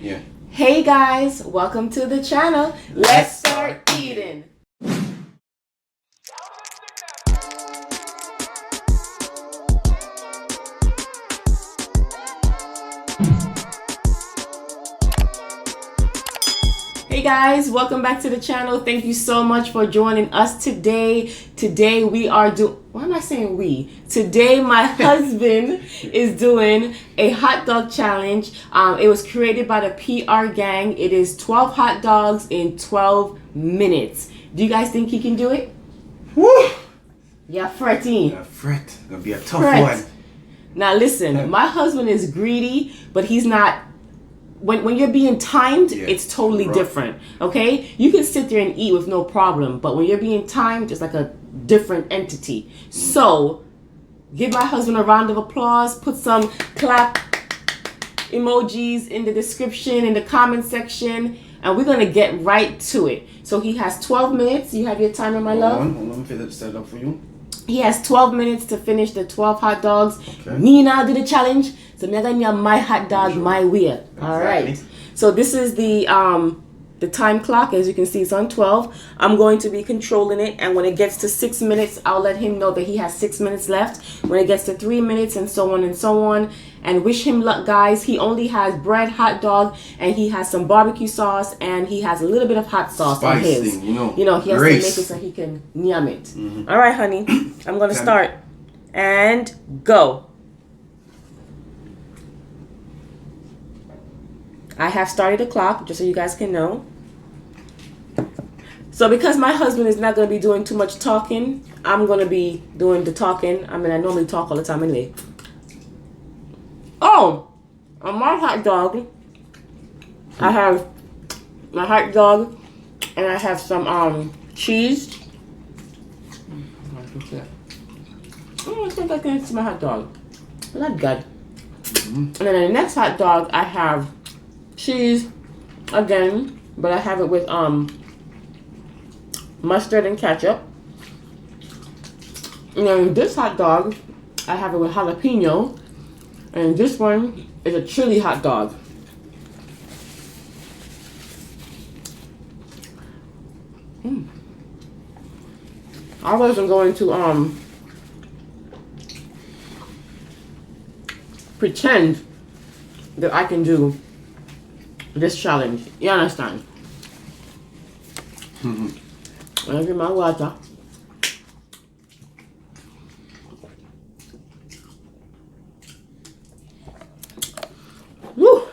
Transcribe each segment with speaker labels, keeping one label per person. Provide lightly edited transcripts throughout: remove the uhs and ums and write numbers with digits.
Speaker 1: Yeah.
Speaker 2: Hey guys, welcome to the channel. Let's start eating. Hey guys, welcome back to the channel. Thank you so much for joining us today. Today we are why am I saying we? Today my husband is doing a hot dog challenge. It was created by the PR gang. It is 12 hot dogs in 12 minutes. Do you guys think he can do it?
Speaker 1: Woo!
Speaker 2: Yeah, fretty.
Speaker 1: Yeah, fret. Gonna be a tough one.
Speaker 2: Now listen, my husband is greedy, but he's not. When you're being timed, it's totally different, okay? You can sit there and eat with no problem, but when you're being timed, it's like a different entity. So, give my husband a round of applause. Put some clap emojis in the description, in the comment section, and we're going to get right to it. So, he has 12 minutes. You have your timer, my love?
Speaker 1: Hold on. Let me set it up for you.
Speaker 2: He has 12 minutes to finish the 12 hot dogs.
Speaker 1: Okay.
Speaker 2: Me now do the challenge. So I'm gonna my hot dog my way. Exactly. All right. So this is the time clock. As you can see, it's on 12. I'm going to be controlling it, and when it gets to 6 minutes, I'll let him know that he has 6 minutes left. When it gets to 3 minutes, and so on and so on. And wish him luck, guys. He only has bread, hot dog, and he has some barbecue sauce, and he has a little bit of hot sauce on his.
Speaker 1: You know,
Speaker 2: he has to make it so he can yum it. Mm-hmm. All right, honey. I'm gonna start and go. I have started the clock, just so you guys can know. So because my husband is not going to be doing too much talking, I'm going to be doing the talking. I mean, I normally talk all the time anyway. Oh, on my hot dog, I have my hot dog, and I have some cheese. Oh, I think I can see my hot dog. That's good. And then the next hot dog, I have cheese again, but I have it with mustard and ketchup. And then this hot dog, I have it with jalapeno, and this one is a chili hot dog. I wasn't going to pretend that I can do this challenge. You understand? Mm-hmm. I'll get my water. Woo!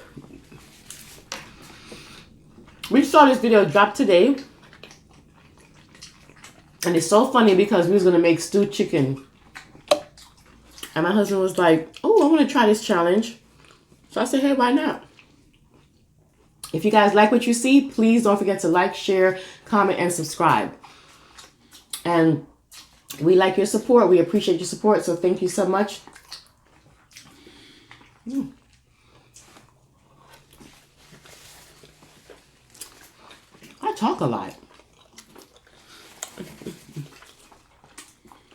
Speaker 2: We saw this video drop today. And it's so funny because we was going to make stewed chicken. And my husband was like, oh, I want to try this challenge. So I said, hey, why not? If you guys like what you see, please don't forget to like, share, comment, and subscribe. And we like your support. We appreciate your support. So thank you so much. I talk a lot.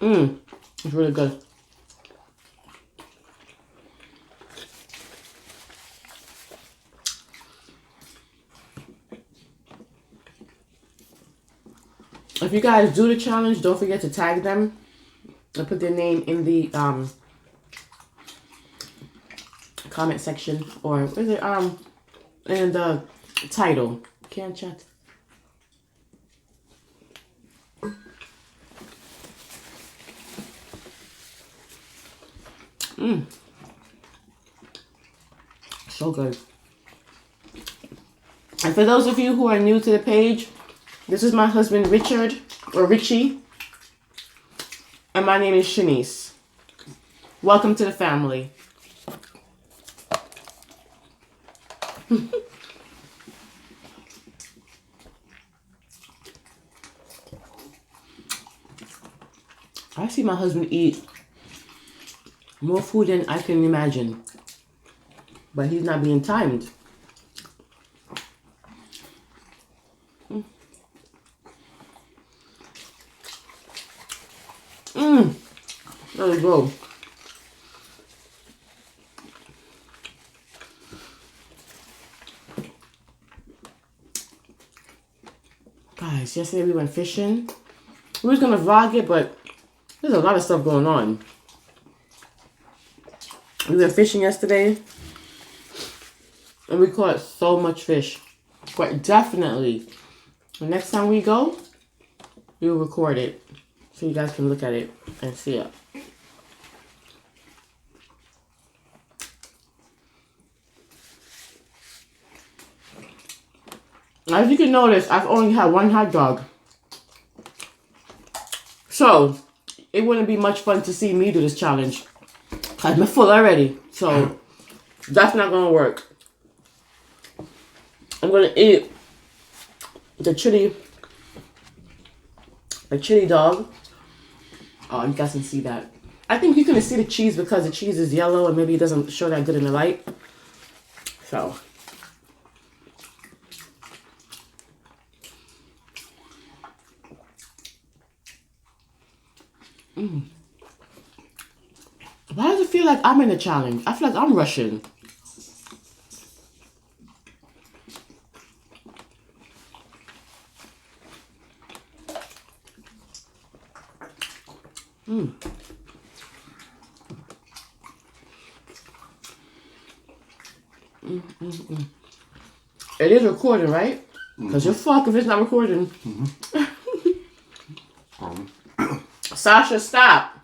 Speaker 2: It's really good. If you guys do the challenge, don't forget to tag them and put their name in the comment section, or is it in the title. Can't chat. So good. And for those of you who are new to the page, this is my husband, Richard, or Richie. And my name is Shanice. Welcome to the family. I see my husband eat more food than I can imagine. But he's not being timed. There we go. Guys, yesterday we went fishing. We was gonna vlog it, but there's a lot of stuff going on. We went fishing yesterday, and we caught so much fish. But definitely, the next time we go, we'll record it so you guys can look at it and see it. As you can notice, I've only had one hot dog. So, it wouldn't be much fun to see me do this challenge. I'm full already. So, that's not going to work. I'm going to eat the chili dog. Oh, you guys can see that. I think you can see the cheese because the cheese is yellow and maybe it doesn't show that good in the light. So... Why does it feel like I'm in a challenge? I feel like I'm rushing. It is recording, right? Because you're fucked if it's not recording. Sasha, stop.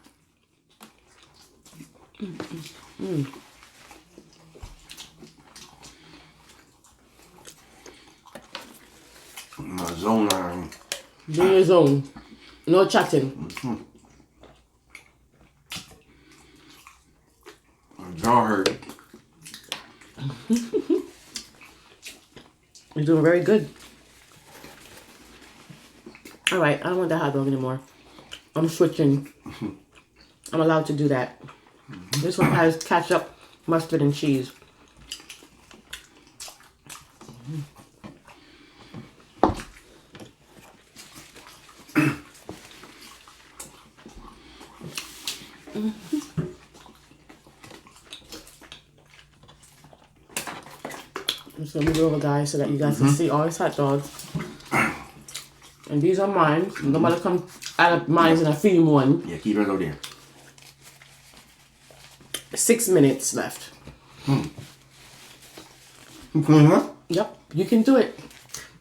Speaker 1: My zone.
Speaker 2: Be in your zone. No chatting.
Speaker 1: My jaw hurt.
Speaker 2: You're doing very good. Alright, I don't want that hot dog anymore. I'm switching. I'm allowed to do that. This one has ketchup, mustard, and cheese. I'm just gonna move it over, guys, so that you guys can see all these hot dogs. And these are mine. Nobody come out of mine and I feed him one.
Speaker 1: Yeah, keep it over there.
Speaker 2: 6 minutes left.
Speaker 1: You clean up?
Speaker 2: Yep, you can do it.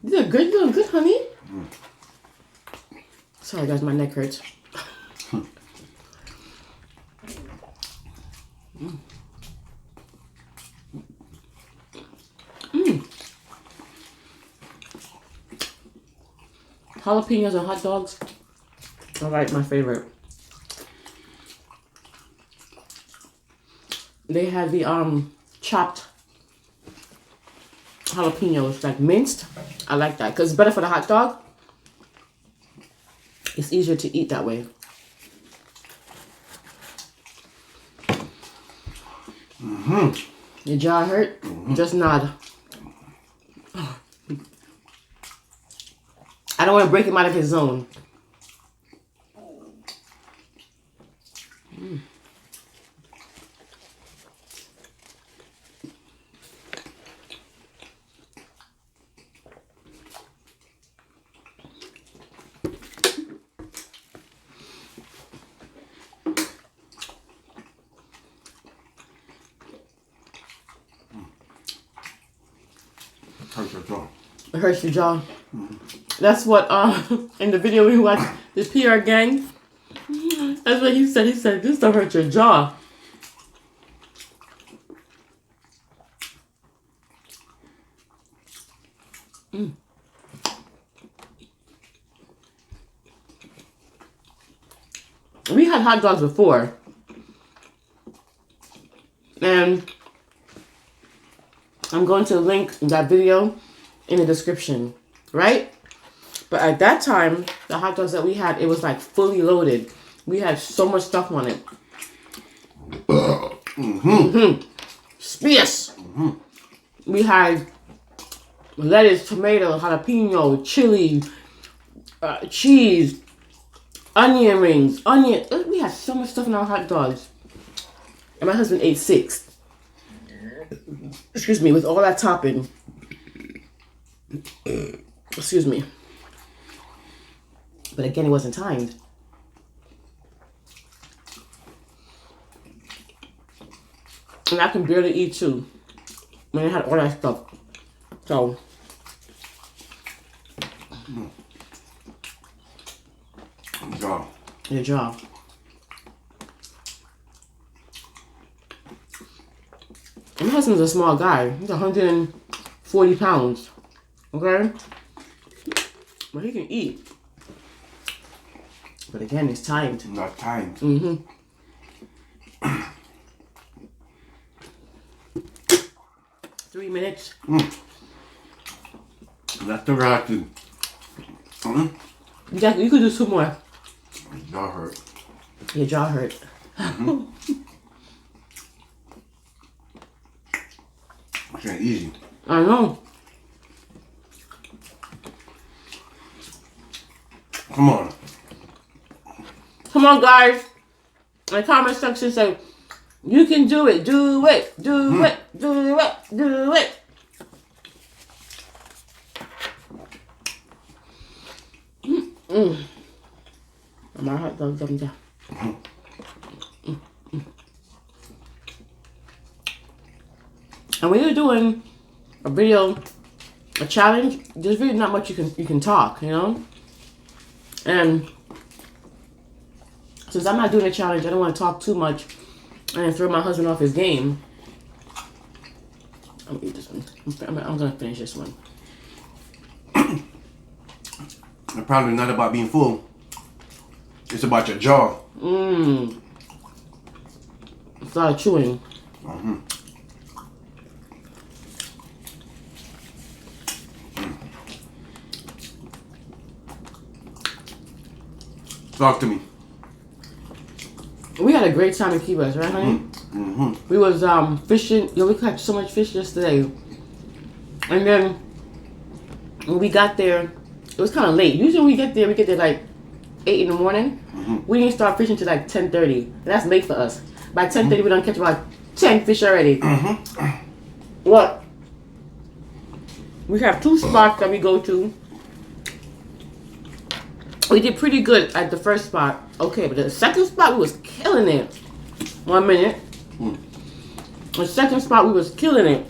Speaker 2: You're doing good, honey. Sorry, guys, my neck hurts. Jalapenos and hot dogs. All right, my favorite. They have the chopped jalapenos, like minced. I like that because it's better for the hot dog. It's easier to eat that way. Your jaw hurt? Just nod. I don't want to break him out of his zone.
Speaker 1: Hurts your jaw.
Speaker 2: It hurts your jaw. That's what in the video we watched, the PR gang. That's what he said. He said, this don't hurt your jaw. We had hot dogs before. And I'm going to link that video in the description, right? But at that time, the hot dogs that we had, it was like fully loaded. We had so much stuff on it. Space. We had lettuce, tomato, jalapeno, chili, cheese, onion rings, We had so much stuff in our hot dogs. And my husband ate 6. Excuse me, with all that topping. Excuse me. But again, it wasn't timed. And I can barely eat too. When I had all that stuff. So.
Speaker 1: Jaw.
Speaker 2: Your jaw. And my husband's a small guy. He's 140 pounds. Okay? But he can eat. But again, it's timed.
Speaker 1: Not timed.
Speaker 2: Mm-hmm. 3 minutes.
Speaker 1: That's the right thing.
Speaker 2: Jack, you could do 2 more.
Speaker 1: My jaw hurt.
Speaker 2: Your jaw hurt.
Speaker 1: It ain't easy.
Speaker 2: I know.
Speaker 1: Come on.
Speaker 2: Come on, guys. In the comment section, say, you can do it. Do it. Do it. Do it. Do it. My hot dog jumped down. And when you're doing a video, a challenge, there's really not much you can talk, you know? And since I'm not doing a challenge, I don't want to talk too much and throw my husband off his game. I'm gonna eat this one. I'm gonna finish this one.
Speaker 1: The problem is not about being full. It's about your jaw.
Speaker 2: It's a lot of chewing.
Speaker 1: Talk to me.
Speaker 2: We had a great time in Key West, right, honey? We was fishing. We caught so much fish yesterday. And then when we got there, it was kind of late. Usually when we get there like 8 in the morning. We didn't start fishing till like 10:30. That's late for us. By 10:30, we done catch about 10 fish already. What? We have 2 spots that we go to. We did pretty good at the first spot. Okay, but the second spot, we was killing it. 1 minute. The second spot, we was killing it.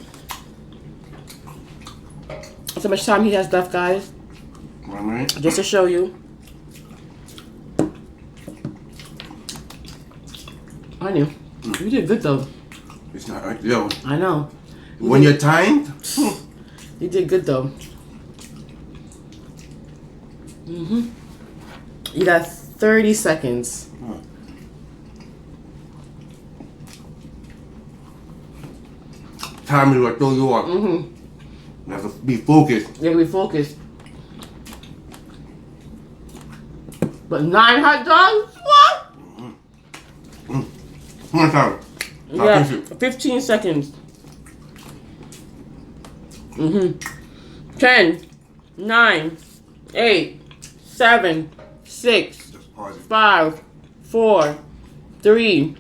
Speaker 2: That's how much time he has left, guys.
Speaker 1: 1 minute.
Speaker 2: Just to show you. Honey, you did good though.
Speaker 1: It's not right. Yo.
Speaker 2: I know.
Speaker 1: When you're timed,
Speaker 2: You did good though. You got 30 seconds.
Speaker 1: time is what throw you off. You have to be focused.
Speaker 2: You have to be focused. But 9 hot dogs? What?
Speaker 1: One time.
Speaker 2: Yeah, 15 seconds. 10, 9, 8, 7, 6, 5, 4, 3,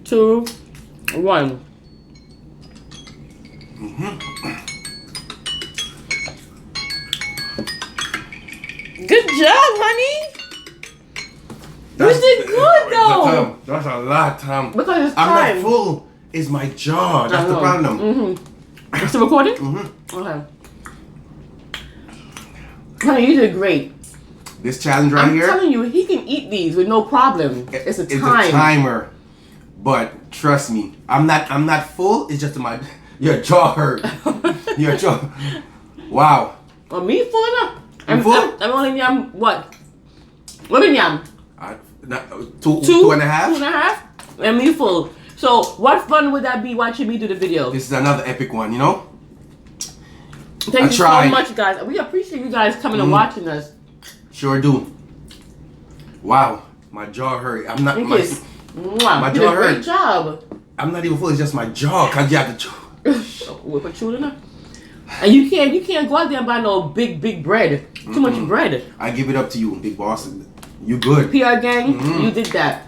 Speaker 2: 2, 1. Good job, honey. You did good though.
Speaker 1: That's a lot, Tom.
Speaker 2: Because it's
Speaker 1: I'm
Speaker 2: time.
Speaker 1: not full. It's my jaw. That's the problem.
Speaker 2: You still recording? Okay. Honey, you did great.
Speaker 1: This challenge right here.
Speaker 2: I'm telling you, he can eat these with no problem. It's a time.
Speaker 1: It's a timer. But trust me, I'm not full. It's just your jaw hurt. Your jaw. Wow.
Speaker 2: Well, me full enough.
Speaker 1: I'm full?
Speaker 2: I'm only yum what? What been yum?
Speaker 1: Two and a half.
Speaker 2: 2.5. And me full. So what fun would that be watching me do the video?
Speaker 1: This is another epic one, you know?
Speaker 2: Thank you so much, guys. We appreciate you guys coming and watching us.
Speaker 1: Sure do. Wow. My jaw hurt. I'm not
Speaker 2: my
Speaker 1: jaw hurt.
Speaker 2: Great job.
Speaker 1: I'm not even full, it's just my jaw. Cause you have to chew.
Speaker 2: We're chewing enough. And you can't go out there and buy no big bread. Too much bread.
Speaker 1: I give it up to you, big boss. You good.
Speaker 2: PR gang, you did that.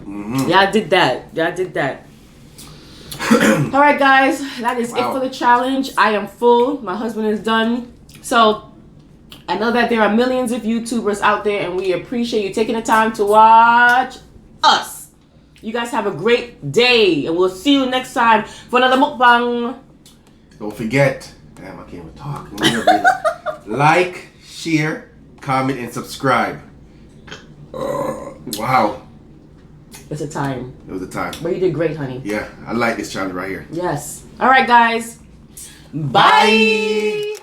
Speaker 2: Y'all did that. Alright guys, that is it for the challenge. I am full. My husband is done. So I know that there are millions of YouTubers out there, and we appreciate you taking the time to watch us. You guys have a great day, and we'll see you next time for another mukbang.
Speaker 1: Don't forget, damn, I can't even talk. Like, share, comment, and subscribe. Wow.
Speaker 2: It's a time.
Speaker 1: It was a time.
Speaker 2: But you did great, honey.
Speaker 1: Yeah, I like this challenge right here.
Speaker 2: Yes. All right, guys. Bye.